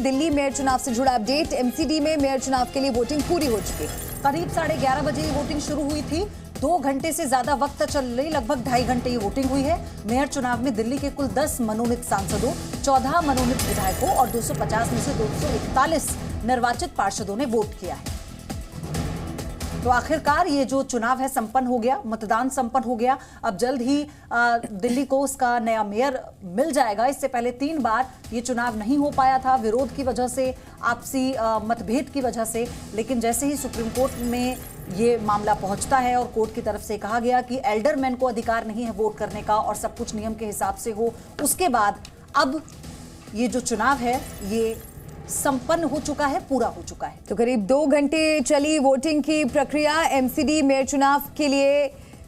Delhi mayor चुनाव से जुड़ा अपडेट। एमसीडी में मेयर चुनाव के लिए वोटिंग पूरी हो चुकी है। करीब 11:30 बजे ये वोटिंग शुरू हुई थी। 2 घंटे से ज्यादा वक्त चल रही, लगभग 2.5 घंटे ये वोटिंग हुई है। मेयर चुनाव में दिल्ली के कुल 10 मनोनीत सांसदों, 14 मनोनीत विधायकों और 250 में से 241 निर्वाचित पार्षदों ने वोट किया है। तो आखिरकार ये जो चुनाव है संपन्न हो गया, मतदान संपन्न हो गया। अब जल्द ही दिल्ली को उसका नया मेयर मिल जाएगा। इससे पहले 3 बार ये चुनाव नहीं हो पाया था, विरोध की वजह से, आपसी मतभेद की वजह से। लेकिन जैसे ही सुप्रीम कोर्ट में ये मामला पहुंचता है और कोर्ट की तरफ से कहा गया कि एल्डरमैन को अधिकार नहीं है वोट करने का और सब कुछ नियम के हिसाब से हो, उसके बाद अब ये जो चुनाव है ये संपन्न हो चुका है, पूरा हो चुका है। तो करीब 2 घंटे चली वोटिंग की प्रक्रिया। एमसीडी मेयर चुनाव के लिए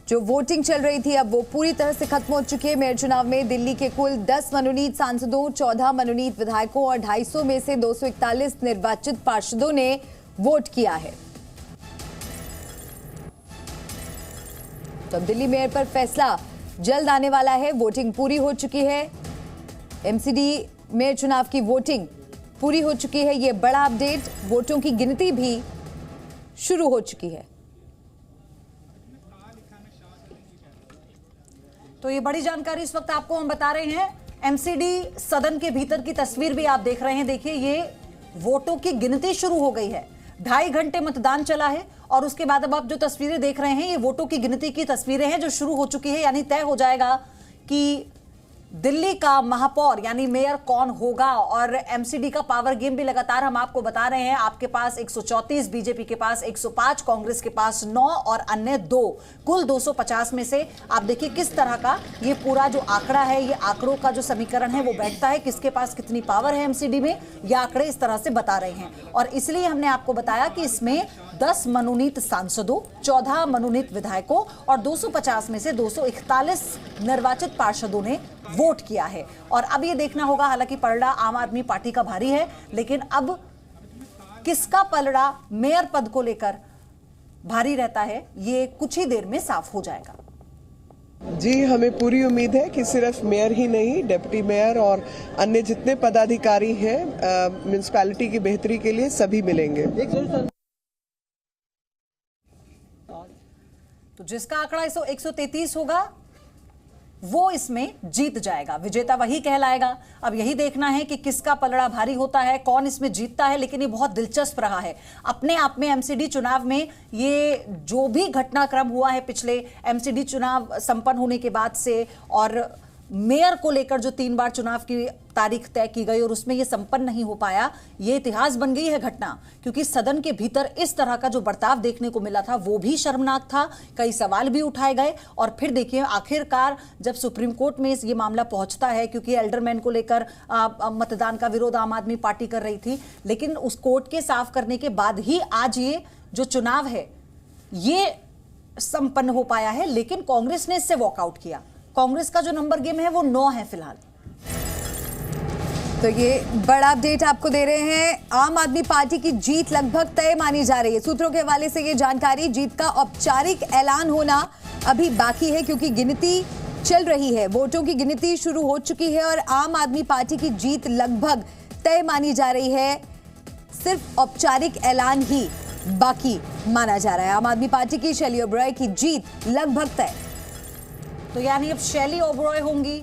जो वोटिंग चल रही थी अब वो पूरी तरह से खत्म हो चुकी है। मेयर चुनाव में दिल्ली के कुल 10 मनोनीत सांसदों, 14 मनोनीत विधायकों और 250 में से 241 निर्वाचित पार्षदों ने वोट किया है। तो अब दिल्ली मेयर पर फैसला जल्द आने वाला है। वोटिंग पूरी हो चुकी है। एमसीडी मेयर चुनाव की वोटिंग पूरी हो चुकी है। ये बड़ा अपडेट। वोटों की गिनती भी शुरू हो चुकी है। तो ये बड़ी जानकारी इस वक्त आपको हम बता रहे हैं। एमसीडी सदन के भीतर की तस्वीर भी आप देख रहे हैं। देखिए, ये वोटों की गिनती शुरू हो गई है। 2.5 घंटे मतदान चला है और उसके बाद अब आप जो तस्वीरें देख रहे हैं ये वोटों की गिनती की तस्वीरें हैं जो शुरू हो चुकी है। यानी तय हो जाएगा कि दिल्ली का महापौर यानी मेयर कौन होगा। और एमसीडी का पावर गेम भी लगातार हम आपको बता रहे हैं। आपके पास 134, बीजेपी के पास 105, कांग्रेस के पास 9 और अन्य 2, कुल 250 में से आप देखिए किस तरह का ये पूरा जो आंकड़ा है, ये आंकड़ों का जो समीकरण है वो बैठता है। किसके पास कितनी पावर है एमसीडी में, ये आंकड़े इस तरह से बता रहे हैं। और इसलिए हमने आपको बताया कि इसमें 10 मनोनीत सांसदों, 14 मनोनीत विधायकों और 250 में से 241 निर्वाचित पार्षदों ने वोट किया है। और अब ये देखना होगा, हालांकि पलड़ा आम आदमी पार्टी का भारी है, लेकिन अब किसका पलड़ा मेयर पद को लेकर भारी रहता है ये कुछ ही देर में साफ हो जाएगा। जी, हमें पूरी उम्मीद है कि सिर्फ मेयर ही नहीं, डिप्टी मेयर और अन्य जितने पदाधिकारी हैं म्युनिसिपैलिटी की बेहतरी के लिए सभी मिलेंगे। तो जिसका आंकड़ा 133 होगा वो इसमें जीत जाएगा, विजेता वही कहलाएगा। अब यही देखना है कि किसका पलड़ा भारी होता है, कौन इसमें जीतता है। लेकिन ये बहुत दिलचस्प रहा है अपने आप में। एमसीडी चुनाव में ये जो भी घटनाक्रम हुआ है पिछले एमसीडी चुनाव संपन्न होने के बाद से, और मेयर को लेकर जो 3 बार चुनाव की तारीख तय की गई और उसमें ये संपन्न नहीं हो पाया, ये इतिहास बन गई है घटना। क्योंकि सदन के भीतर इस तरह का जो बर्ताव देखने को मिला था वो भी शर्मनाक था। कई सवाल भी उठाए गए और फिर देखिए आखिरकार जब सुप्रीम कोर्ट में ये मामला पहुंचता है, क्योंकि एल्डरमैन को लेकर मतदान का विरोध आम आदमी पार्टी कर रही थी, लेकिन उस कोर्ट के साफ करने के बाद ही आज ये जो चुनाव है ये संपन्न हो पाया है। लेकिन कांग्रेस ने इससे वॉकआउट किया। कांग्रेस का जो नंबर गेम है वो 9 है फिलहाल। तो ये बड़ा अपडेट आपको दे रहे हैं। आम आदमी पार्टी की जीत लगभग तय मानी जा रही है। सूत्रों के हवाले से ये जानकारी, जीत का औपचारिक ऐलान होना अभी बाकी है क्योंकि गिनती चल रही है। वोटों की गिनती शुरू हो चुकी है और आम आदमी पार्टी की जीत लगभग तय मानी जा रही है। सिर्फ औपचारिक ऐलान ही बाकी माना जा रहा है। आम आदमी पार्टी की शैली ओबरॉय की जीत लगभग तय। तो यानी अब शैली ओबरॉय होंगी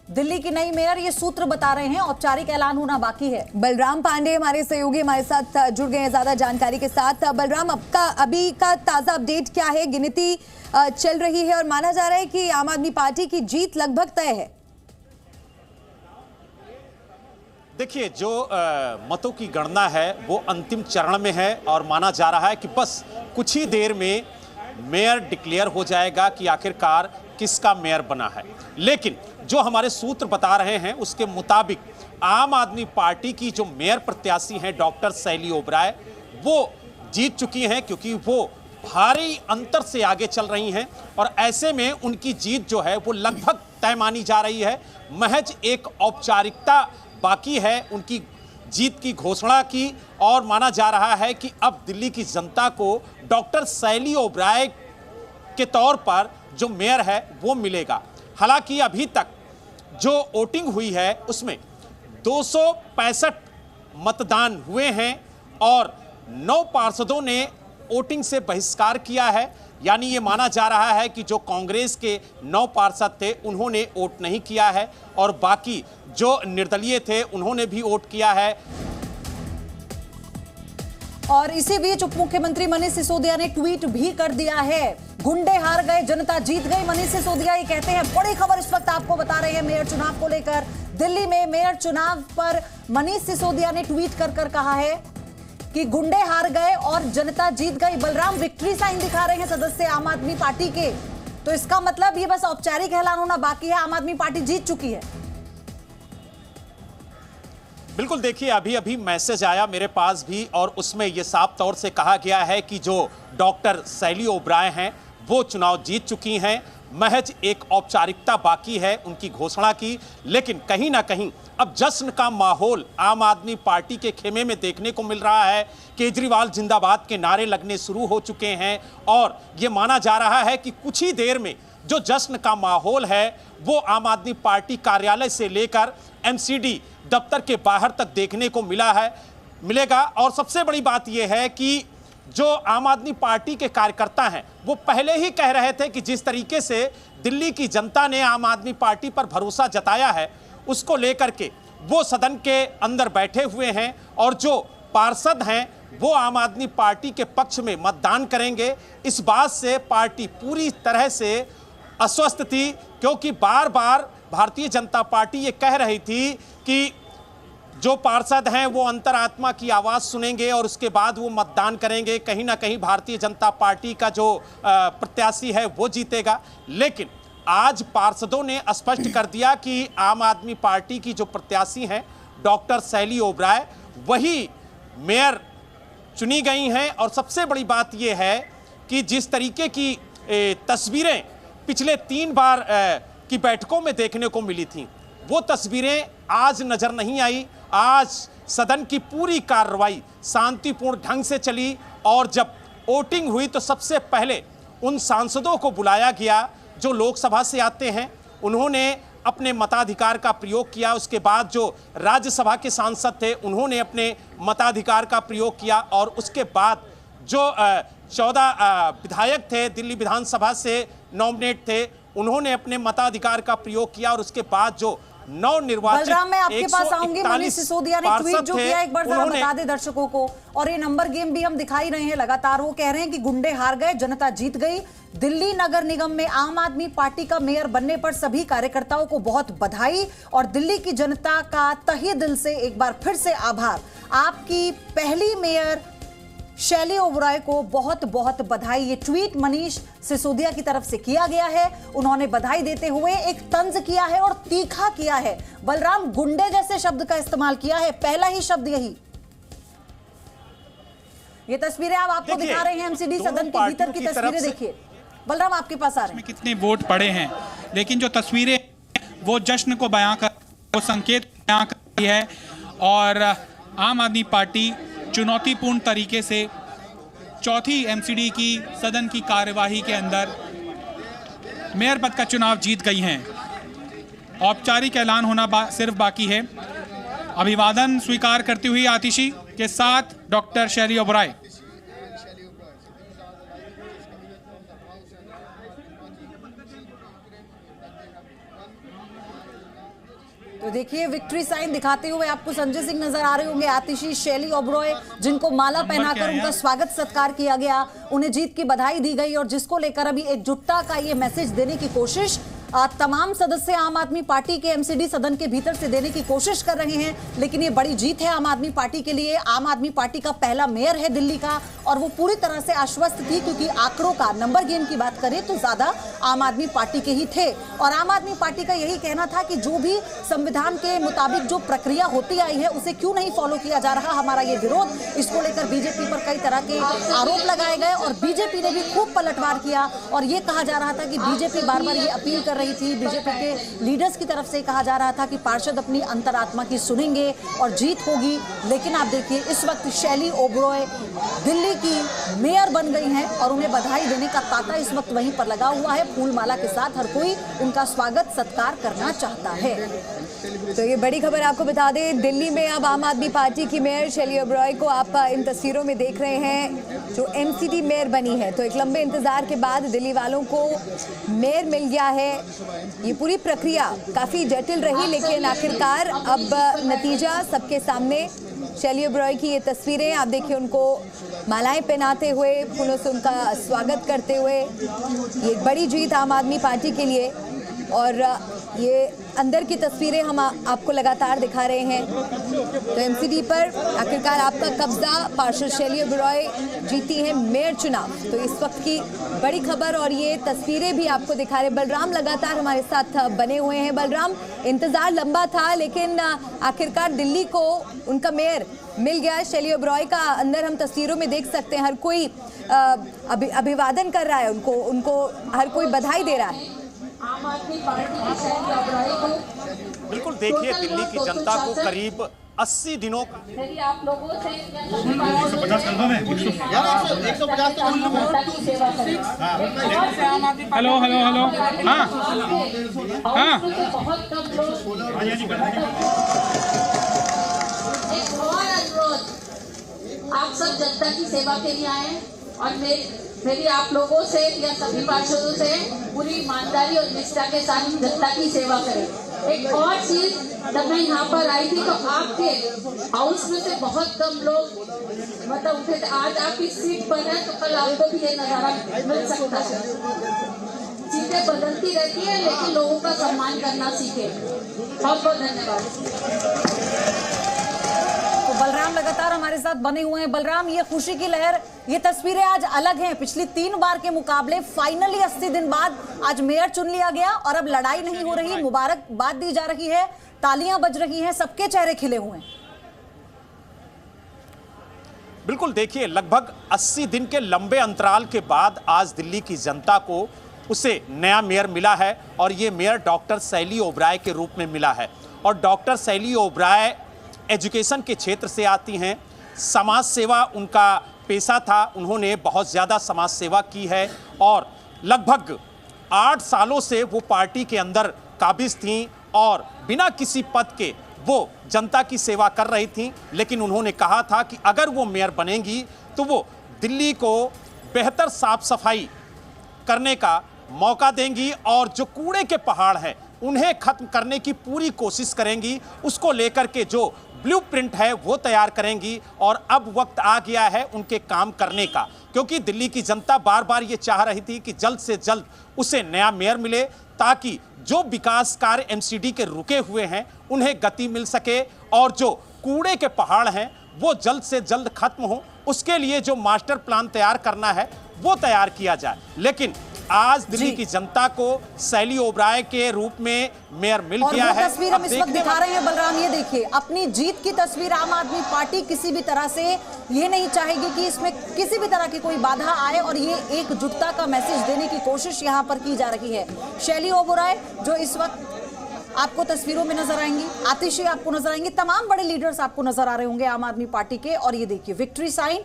दिल्ली की नई मेयर, ये सूत्र बता रहे हैं। औपचारिक ऐलान होना बाकी है। बलराम पांडे हमारे सहयोगी हमारे साथ जुड़ गए हैं ज्यादा जानकारी के साथ। बलराम, अभी का ताजा अपडेट क्या है? गिनती चल रही है और माना जा रहा है कि आम आदमी पार्टी की जीत लगभग तय है। देखिए, जो मतों की गणना है वो अंतिम चरण में है और माना जा रहा है कि बस कुछ ही देर में मेयर डिक्लेयर हो जाएगा कि आखिरकार किसका मेयर बना है। लेकिन जो हमारे सूत्र बता रहे हैं उसके मुताबिक आम आदमी पार्टी की जो मेयर प्रत्याशी हैं डॉक्टर शैली ओबरॉय, वो जीत चुकी हैं क्योंकि वो भारी अंतर से आगे चल रही हैं और ऐसे में उनकी जीत जो है वो लगभग तय मानी जा रही है। महज एक औपचारिकता बाकी है उनकी जीत की घोषणा की और माना जा रहा है कि अब दिल्ली की जनता को डॉक्टर शैली ओबरॉय के तौर पर जो मेयर है वो मिलेगा। हालांकि अभी तक जो वोटिंग हुई है उसमें 265 मतदान हुए हैं और 9 पार्षदों ने वोटिंग से बहिष्कार किया है। यानी ये माना जा रहा है कि जो कांग्रेस के 9 पार्षद थे उन्होंने वोट नहीं किया है और बाकी जो निर्दलीय थे उन्होंने भी वोट किया है। और इसी बीच उप मुख्यमंत्री मनीष सिसोदिया ने ट्वीट भी कर दिया है, गुंडे हार गए जनता जीत गई। मनीष सिसोदिया ये कहते हैं, बड़ी खबर इस वक्त आपको बता रहे हैं मेयर चुनाव को लेकर। दिल्ली में मेयर चुनाव पर मनीष सिसोदिया ने ट्वीट कर कहा है कि गुंडे हार गए और जनता जीत गई। बलराम विक्ट्री साइन दिखा रहे हैं सदस्य आम आदमी पार्टी के, तो इसका मतलब ये बस औपचारिक ऐलान होना बाकी है, आम आदमी पार्टी जीत चुकी है। बिल्कुल, देखिए अभी अभी मैसेज आया मेरे पास भी और उसमें यह साफ तौर से कहा गया है कि जो डॉक्टर शैली ओब्राय हैं वो चुनाव जीत चुकी हैं। महज एक औपचारिकता बाकी है उनकी घोषणा की, लेकिन कहीं ना कहीं अब जश्न का माहौल आम आदमी पार्टी के खेमे में देखने को मिल रहा है। केजरीवाल जिंदाबाद के नारे लगने शुरू हो चुके हैं और ये माना जा रहा है कि कुछ ही देर में जो जश्न का माहौल है वो आम आदमी पार्टी कार्यालय से लेकर एमसीडी दफ्तर के बाहर तक देखने को मिलेगा। और सबसे बड़ी बात यह है कि जो आम आदमी पार्टी के कार्यकर्ता हैं वो पहले ही कह रहे थे कि जिस तरीके से दिल्ली की जनता ने आम आदमी पार्टी पर भरोसा जताया है उसको लेकर के वो सदन के अंदर बैठे हुए हैं और जो पार्षद हैं वो आम आदमी पार्टी के पक्ष में मतदान करेंगे। इस बात से पार्टी पूरी तरह से अस्वस्थ थी, क्योंकि बार बार भारतीय जनता पार्टी ये कह रही थी कि जो पार्षद हैं वो अंतरात्मा की आवाज़ सुनेंगे और उसके बाद वो मतदान करेंगे। कहीं ना कहीं भारतीय जनता पार्टी का जो प्रत्याशी है वो जीतेगा। लेकिन आज पार्षदों ने स्पष्ट कर दिया कि आम आदमी पार्टी की जो प्रत्याशी हैं डॉक्टर शैली ओब्राय वही मेयर चुनी गई हैं। और सबसे बड़ी बात यह है कि जिस तरीके की तस्वीरें पिछले 3 बार की बैठकों में देखने को मिली थी वो तस्वीरें आज नजर नहीं आई। आज सदन की पूरी कार्रवाई शांतिपूर्ण ढंग से चली और जब वोटिंग हुई तो सबसे पहले उन सांसदों को बुलाया गया जो लोकसभा से आते हैं, उन्होंने अपने मताधिकार का प्रयोग किया। उसके बाद जो राज्यसभा के सांसद थे उन्होंने अपने मताधिकार का प्रयोग किया और उसके बाद जो 14 विधायक थे दिल्ली विधानसभा से नॉमिनेट थे उन्होंने अपने मताधिकार का प्रयोग किया और उसके बाद जो नवनिर्वाचित बलराम, मैं आपके पास आऊंगी। मनीष सिसोदिया ने ट्वीट जो किया एक बार जरा बता दे दर्शकों को, और ये नंबर गेम भी हम दिखाई रहे हैं लगातार। वो कह रहे हैं कि गुंडे हार गए जनता जीत गई। दिल्ली नगर निगम में आम आदमी पार्टी का मेयर बनने पर सभी कार्यकर्ताओं को बहुत बधाई और दिल्ली की जनता का तहे दिल से एक बार फिर से आभार। आपकी पहली मेयर शैली ओब्राय को बहुत बहुत बधाई। ये ट्वीट मनीष सिसोदिया की तरफ से किया गया है। उन्होंने बधाई देते हुए एक तंज किया है और तीखा किया है। बलराम, गुंडे जैसे शब्द का इस्तेमाल किया है, पहला ही शब्द यही। ये तस्वीरें आपको दिखा रहे हैं एमसीडी सदन के भीतर की तस्वीरें देखिए। बलराम, आपके पास आ रहे हैं। कितने वोट पड़े हैं, लेकिन जो तस्वीरें वो जश्न को बयां कर, वो संकेत बयां करती है और आम आदमी पार्टी चुनौतीपूर्ण तरीके से चौथी एमसीडी की सदन की कार्यवाही के अंदर मेयर पद का चुनाव जीत गई हैं। औपचारिक ऐलान होना सिर्फ बाकी है। अभिवादन स्वीकार करती हुई आतिशी के साथ डॉक्टर शैली ओब्राय। तो देखिए विक्ट्री साइन दिखाते हुए आपको संजय सिंह नजर आ रहे होंगे, आतिशी शैली ओब्राय जिनको माला पहनाकर उनका स्वागत सत्कार किया गया, उन्हें जीत की बधाई दी गई और जिसको लेकर अभी एकजुटता का ये मैसेज देने की कोशिश तमाम सदस्य आम आदमी पार्टी के एमसीडी सदन के भीतर से देने की कोशिश कर रहे हैं। लेकिन ये बड़ी जीत है आम आदमी पार्टी के लिए। आम आदमी पार्टी का पहला मेयर है दिल्ली का और वो पूरी तरह से आश्वस्त थी, क्योंकि आंकड़ों का नंबर गेम की बात करें तो ज्यादा आम आदमी पार्टी के ही थे और आम आदमी पार्टी का यही कहना था कि जो भी संविधान के मुताबिक जो प्रक्रिया होती आई है उसे क्यों नहीं फॉलो किया जा रहा, हमारा ये विरोध। इसको लेकर बीजेपी पर कई तरह के आरोप लगाए गए और बीजेपी ने भी खूब पलटवार किया और ये कहा जा रहा था कि बीजेपी बार बार ये अपील कर रही थी, बीजेपी के लीडर्स की तरफ से कहा जा रहा था कि पार्षद अपनी अंतरात्मा की सुनेंगे और जीत होगी। लेकिन आप देखिए इस वक्त शैली ओब्राय दिल्ली की मेयर बन गई हैं और उन्हें बधाई देने का तांता इस वक्त वहीं पर लगा हुआ है। फूल माला के साथ हर कोई उनका स्वागत सत्कार करना चाहता है। तो ये बड़ी खबर आपको बता दें, दिल्ली में अब आम आदमी पार्टी की मेयर शैली ओबरॉय को आप इन तस्वीरों में देख रहे हैं, जो एमसीडी मेयर बनी है। तो एक लंबे इंतजार के बाद दिल्ली वालों को मेयर मिल गया है। ये पूरी प्रक्रिया काफ़ी जटिल रही, लेकिन आखिरकार अब नतीजा सबके सामने। शैली ओबरॉय की ये तस्वीरें आप देखिए, उनको मालाएं पहनाते हुए, फूलों से उनका स्वागत करते हुए। ये एक बड़ी जीत आम आदमी पार्टी के लिए। और ये अंदर की तस्वीरें हम आपको लगातार दिखा रहे हैं। तो एमसीडी पर आखिरकार आपका कब्जा, पार्षद शैली ओबरॉय जीती हैं मेयर चुनाव। तो इस वक्त की बड़ी खबर और ये तस्वीरें भी आपको दिखा रहे हैं। बलराम लगातार हमारे साथ बने हुए हैं। बलराम, इंतजार लंबा था, लेकिन आखिरकार दिल्ली को उनका मेयर मिल गया शैली ओबरॉय का। अंदर हम तस्वीरों में देख सकते हैं, हर कोई अभिवादन कर रहा है उनको हर कोई बधाई दे रहा है। आम आदमी पार्टी की शैली ओबरॉय को बिल्कुल देखिए, दिल्ली की जनता को करीब 80 दिनों का मेरी आप लोगों से 150 सेवा करें। हेलो हेलो हेलो, हाँ हाँ, बहुत कम लोग एक और अनुरोध, आप सब जनता की सेवा के लिए आए और मेरी आप लोगों से या सभी पार्षदों से पूरी ईमानदारी और निष्ठा के साथ जनता की सेवा करें। एक और चीज, जब मैं यहाँ पर आई थी तो आपके हाउस में से बहुत कम लोग मतलब उठे थे। आज आप इस सीट पर हैं तो कल आपको भी ये नजारा मिल सकता है। चीजें बदलती रहती है, लेकिन लोगों का सम्मान करना सीखे। बहुत बहुत धन्यवाद। तो बलराम लगातार हमारे साथ बने हुए हैं। बलराम, ये खुशी की लहर, ये तस्वीरें आज अलग हैं। पिछली 3 बार के मुकाबले फाइनली 80 दिन बाद आज मेयर चुन लिया गया और अब लड़ाई नहीं हो रही, मुबारकबाद दी जा रही है, तालियां बज रही हैं, सबके चेहरे खिले हुए हैं। बिल्कुल देखिए, लगभग 80 दिन के लंबे अंतराल के बाद आज दिल्ली की जनता को उसे नया मेयर मिला है और ये मेयर डॉक्टर शैली ओबरॉय के रूप में मिला है। और डॉक्टर शैली ओबरॉय एजुकेशन के क्षेत्र से आती हैं, समाज सेवा उनका पेशा था, उन्होंने बहुत ज़्यादा समाज सेवा की है और लगभग 8 सालों से वो पार्टी के अंदर काबिज थीं और बिना किसी पद के वो जनता की सेवा कर रही थीं। लेकिन उन्होंने कहा था कि अगर वो मेयर बनेंगी तो वो दिल्ली को बेहतर साफ सफाई करने का मौका देंगी और जो कूड़े के पहाड़ हैं उन्हें खत्म करने की पूरी कोशिश करेंगी। उसको लेकर के जो ब्लूप्रिंट है वो तैयार करेंगी और अब वक्त आ गया है उनके काम करने का, क्योंकि दिल्ली की जनता बार बार ये चाह रही थी कि जल्द से जल्द उसे नया मेयर मिले ताकि जो विकास कार्य एमसीडी के रुके हुए हैं उन्हें गति मिल सके और जो कूड़े के पहाड़ हैं वो जल्द से जल्द खत्म हो। उसके लिए जो मास्टर प्लान तैयार करना है वो तैयार किया जाए। लेकिन आज दिल्ली की जनता को शैली ओबरॉय के रूप में मेयर मिल गया है। तस्वीर हम इस वक्त दिखा रहे हैं बलराम, ये देखिए अपनी जीत की तस्वीर। आम आदमी पार्टी किसी भी तरह से ये नहीं चाहेगी कि इसमें किसी भी तरह की कोई बाधा आए और ये एकजुटता का मैसेज देने की कोशिश यहाँ पर की जा रही है। शैली ओबरॉय जो इस वक्त आपको तस्वीरों में नजर आएंगी, आतिशी आपको नजर आएंगी, तमाम बड़े लीडर्स आपको नजर आ रहे होंगे आम आदमी पार्टी के। और ये देखिए विक्ट्री साइन,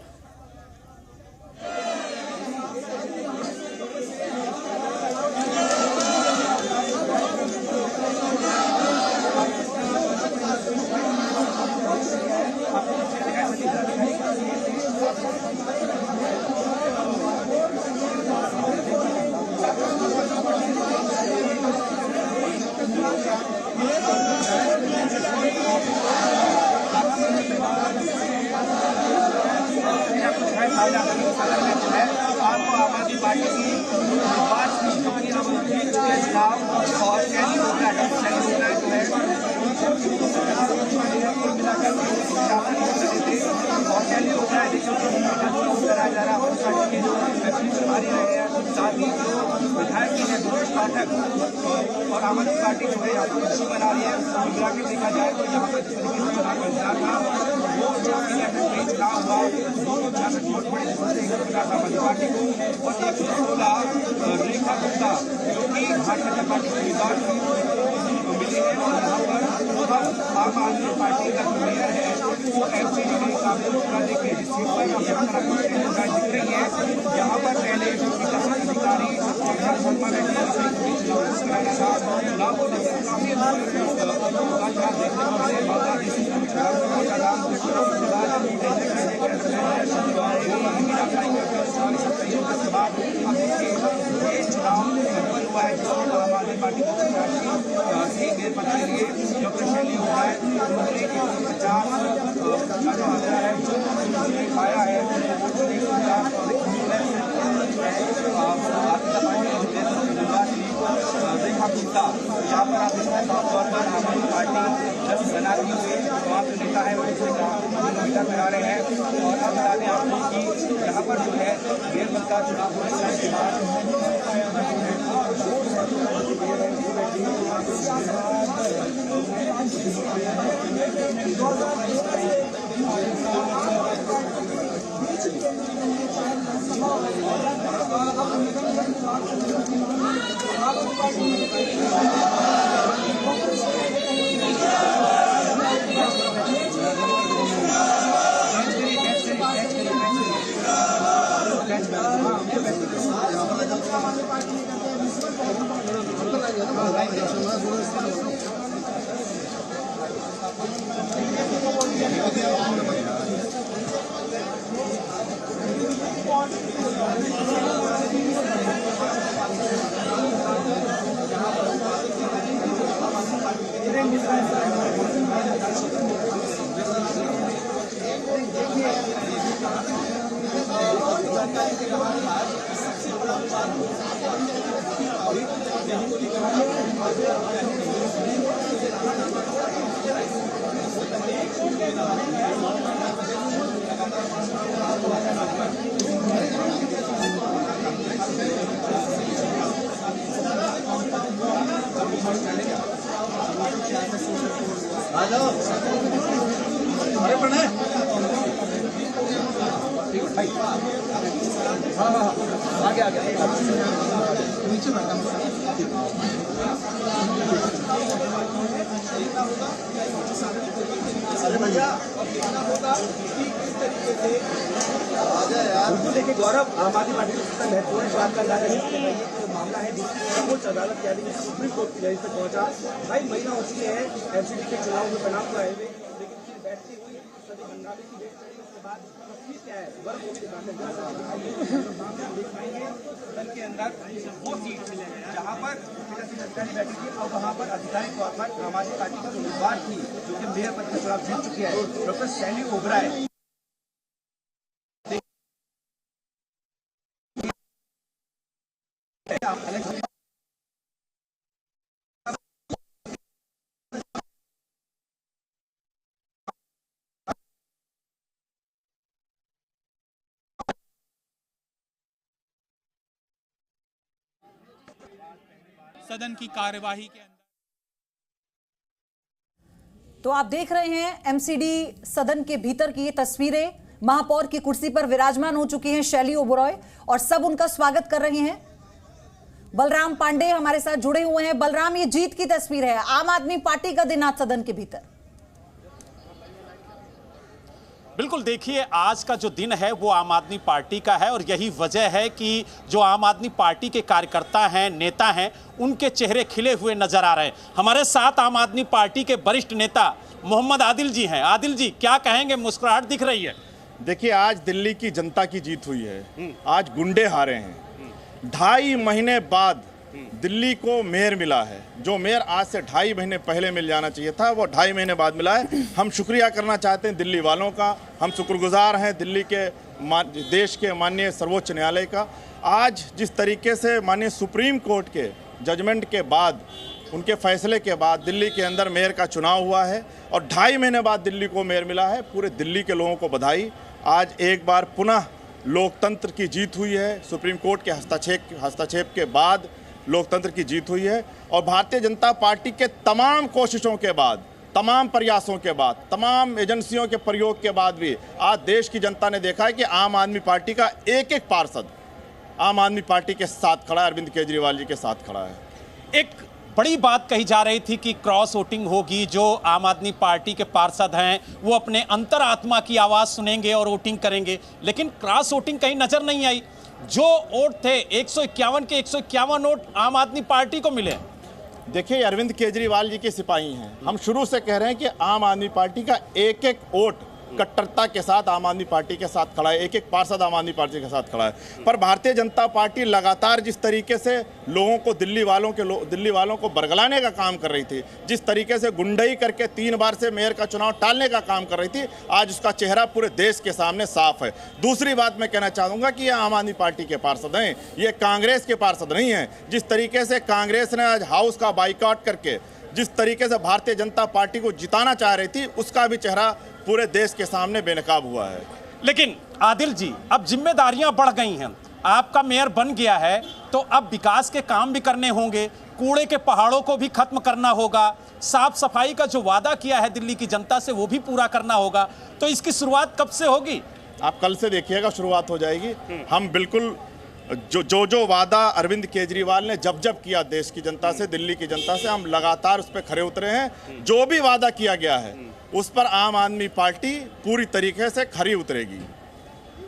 और आम आदमी पार्टी जो है खुशी मना रही है। मिला के देखा जाए तो यहाँ पर जिस तरीके से चुनाव इंतजार था वो जो चुनाव हुआ 266 वोट बड़े आम आदमी पार्टी को और 116 रेखा गुप्ता जो कि भारतीय जनता पार्टी के उम्मीदवार मिले हैं। और यहाँ पर आम आदमी पार्टी का जो मेयर है वो एमसीडी में काबिल देखिए जिस सीट पर यहाँ पर दिख रही है। यहाँ पर पहले जो अधिकारी पाया है यहाँ पर आप तौर पर आम आदमी पार्टी जब बनाती हुई वहाँ पे नेता है उससे किलोमीटर में आ रहे हैं। और अब बता दें आपको कि यहाँ पर जो है मेयर का चुनाव होने के बाद अरे प्रणय हाँ आगे आगे नीचे बैठा अरे भैया देखिए गौरव, आम आदमी पार्टी का महत्वपूर्ण बात कर रहा है मामला है सर्वोच्च अदालत यानी कि सुप्रीम कोर्ट की जज तक पहुंचा। भाई महीना हो चुके हैं एमसीडी के चुनाव में परिणाम तो आए हुए, लेकिन फिर बैठती हुई सभी बंगाली की डेट चली, उसके बाद तस्वीर क्या है वर्ग को भी दिखाते हैं देख पाएंगे सदन के अंदर वो सीट जहाँ पर सरकारी बैठी थी और वहाँ पर आधिकारिक तौर पर आम आदमी पार्टी का उम्मीदवार थी जो कि मेयर पद का चुनाव जीत चुकी है, डॉक्टर शैली ओबराय। सदन की कार्यवाही के अंदर तो आप देख रहे हैं एमसीडी सदन के भीतर की ये तस्वीरें। महापौर की कुर्सी पर विराजमान हो चुकी हैं शैली ओबरॉय और सब उनका स्वागत कर रहे हैं। बलराम पांडे हमारे साथ जुड़े हुए हैं। बलराम, ये जीत की तस्वीर है, आम आदमी पार्टी का दिन आज सदन के भीतर। बिल्कुल, देखिए आज का जो दिन है वो आम आदमी पार्टी का है और यही वजह है कि जो आम आदमी पार्टी के कार्यकर्ता हैं, नेता हैं, उनके चेहरे खिले हुए नजर आ रहे हैं। हमारे साथ आम आदमी पार्टी के वरिष्ठ नेता मोहम्मद आदिल जी हैं। आदिल जी, क्या कहेंगे? मुस्कुराहट दिख रही है। देखिए, आज दिल्ली की जनता की जीत हुई है, आज गुंडे हारे हैं। 2.5 महीने बाद दिल्ली को मेयर मिला है। जो मेयर आज से 2.5 महीने पहले मिल जाना चाहिए था, वो 2.5 महीने बाद मिला है। हम शुक्रिया करना चाहते हैं दिल्ली वालों का, हम शुक्रगुजार हैं दिल्ली के देश के माननीय सर्वोच्च न्यायालय का। आज जिस तरीके से माननीय सुप्रीम कोर्ट के जजमेंट के बाद, उनके फैसले के बाद दिल्ली के अंदर मेयर का चुनाव हुआ है और 2.5 महीने बाद दिल्ली को मेयर मिला है, पूरे दिल्ली के लोगों को बधाई। आज एक बार पुनः लोकतंत्र की जीत हुई है। सुप्रीम कोर्ट के हस्तक्षेप के बाद लोकतंत्र की जीत हुई है और भारतीय जनता पार्टी के तमाम कोशिशों के बाद, तमाम प्रयासों के बाद, तमाम एजेंसियों के प्रयोग के बाद भी आज देश की जनता ने देखा है कि आम आदमी पार्टी का एक एक पार्षद आम आदमी पार्टी के साथ खड़ा है, अरविंद केजरीवाल जी के साथ खड़ा है। एक बड़ी बात कही जा रही थी कि क्रॉस वोटिंग होगी, जो आम आदमी पार्टी के पार्षद हैं वो अपने अंतरात्मा की आवाज़ सुनेंगे और वोटिंग करेंगे, लेकिन क्रॉस वोटिंग कहीं नजर नहीं आई। जो वोट थे 151 के 151 वोट आम आदमी पार्टी को मिले। देखिए, अरविंद केजरीवाल जी के सिपाही हैं। हम शुरू से कह रहे हैं कि आम आदमी पार्टी का एक एक वोट कट्टरता के साथ आम आदमी पार्टी के साथ खड़ा है, एक एक पार्षद आम आदमी पार्टी के साथ खड़ा है। पर भारतीय जनता पार्टी लगातार जिस तरीके से लोगों को दिल्ली वालों को बरगलाने का काम कर रही थी, जिस तरीके से गुंडई करके 3 बार से मेयर का चुनाव टालने का काम कर रही थी, आज उसका चेहरा पूरे देश के सामने साफ है। दूसरी बात मैं कहना चाहूँगा कि ये आम आदमी पार्टी के पार्षद हैं, ये कांग्रेस के पार्षद नहीं हैं। जिस तरीके से कांग्रेस ने आज हाउस का बाइकआउट करके जिस तरीके से भारतीय जनता पार्टी को जिताना चाह रही थी, उसका भी चेहरा पूरे देश के सामने बेनकाब हुआ है। लेकिन आदिल जी, अब जिम्मेदारियां बढ़ गई हैं, आपका मेयर बन गया है, तो अब विकास के काम भी करने होंगे, कूड़े के पहाड़ों को भी खत्म करना होगा, साफ सफाई का जो वादा किया है दिल्ली की जनता से वो भी पूरा करना होगा। तो इसकी शुरुआत कब से होगी? आप कल से देखिएगा, शुरुआत हो जाएगी। हम बिल्कुल जो वादा अरविंद केजरीवाल ने जब किया देश की जनता से, दिल्ली की जनता से, हम लगातार उस पर खरे उतरे हैं। जो भी वादा किया गया है उस पर आम आदमी पार्टी पूरी तरीके से खरी उतरेगी।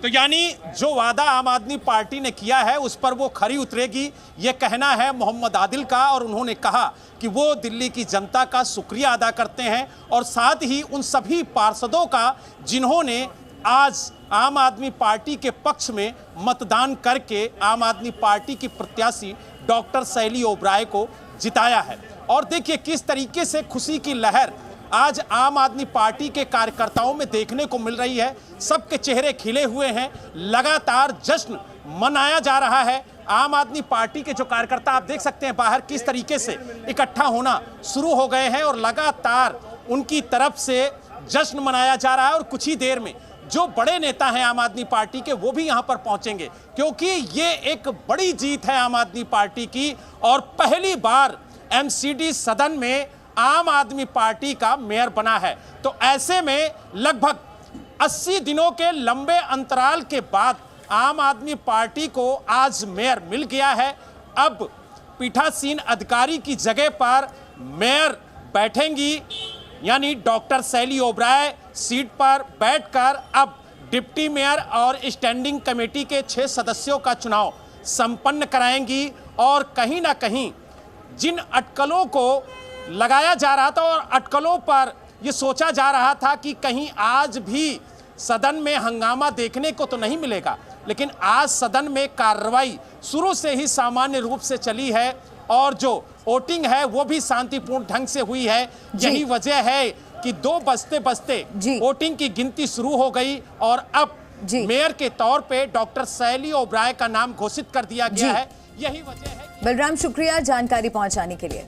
तो यानी जो वादा आम आदमी पार्टी ने किया है उस पर वो खरी उतरेगी, ये कहना है मोहम्मद आदिल का। और उन्होंने कहा कि वो दिल्ली की जनता का शुक्रिया अदा करते हैं और साथ ही उन सभी पार्षदों का जिन्होंने आज आम आदमी पार्टी के पक्ष में मतदान करके आम आदमी पार्टी की प्रत्याशी डॉक्टर शैली ओबराय को जिताया है। और देखिए किस तरीके से खुशी की लहर आज आम आदमी पार्टी के कार्यकर्ताओं में देखने को मिल रही है। सबके चेहरे खिले हुए हैं, लगातार जश्न मनाया जा रहा है। आम आदमी पार्टी के जो कार्यकर्ता आप देख सकते हैं बाहर किस तरीके से इकट्ठा होना शुरू हो गए हैं और लगातार उनकी तरफ से जश्न मनाया जा रहा है। और कुछ ही देर में जो बड़े नेता हैं आम आदमी पार्टी के वो भी यहां पर पहुंचेंगे, क्योंकि ये एक बड़ी जीत है आम आदमी पार्टी की और पहली बार एमसीडी सदन में आम आदमी पार्टी का मेयर बना है। तो ऐसे में लगभग 80 दिनों के लंबे अंतराल के बाद आम आदमी पार्टी को आज मेयर मिल गया है। अब पीठासीन अधिकारी की जगह पर मेयर बैठेंगी, यानी डॉक्टर शैली ओबराय सीट पर बैठकर अब डिप्टी मेयर और स्टैंडिंग कमेटी के 6 सदस्यों का चुनाव संपन्न कराएंगी। और कहीं ना कहीं जिन अटकलों को लगाया जा रहा था और अटकलों पर यह सोचा जा रहा था कि कहीं आज भी सदन में हंगामा देखने को तो नहीं मिलेगा, लेकिन आज सदन में कार्रवाई शुरू से ही सामान्य रूप से चली है और जो वोटिंग है वो भी शांतिपूर्ण ढंग से हुई है। यही वजह है कि 2 बजते बजते वोटिंग की गिनती शुरू हो गई और अब मेयर के तौर पे डॉक्टर शैली ओबराय का नाम घोषित कर दिया गया है। यही वजह है। बलराम, शुक्रिया जानकारी पहुंचाने के लिए।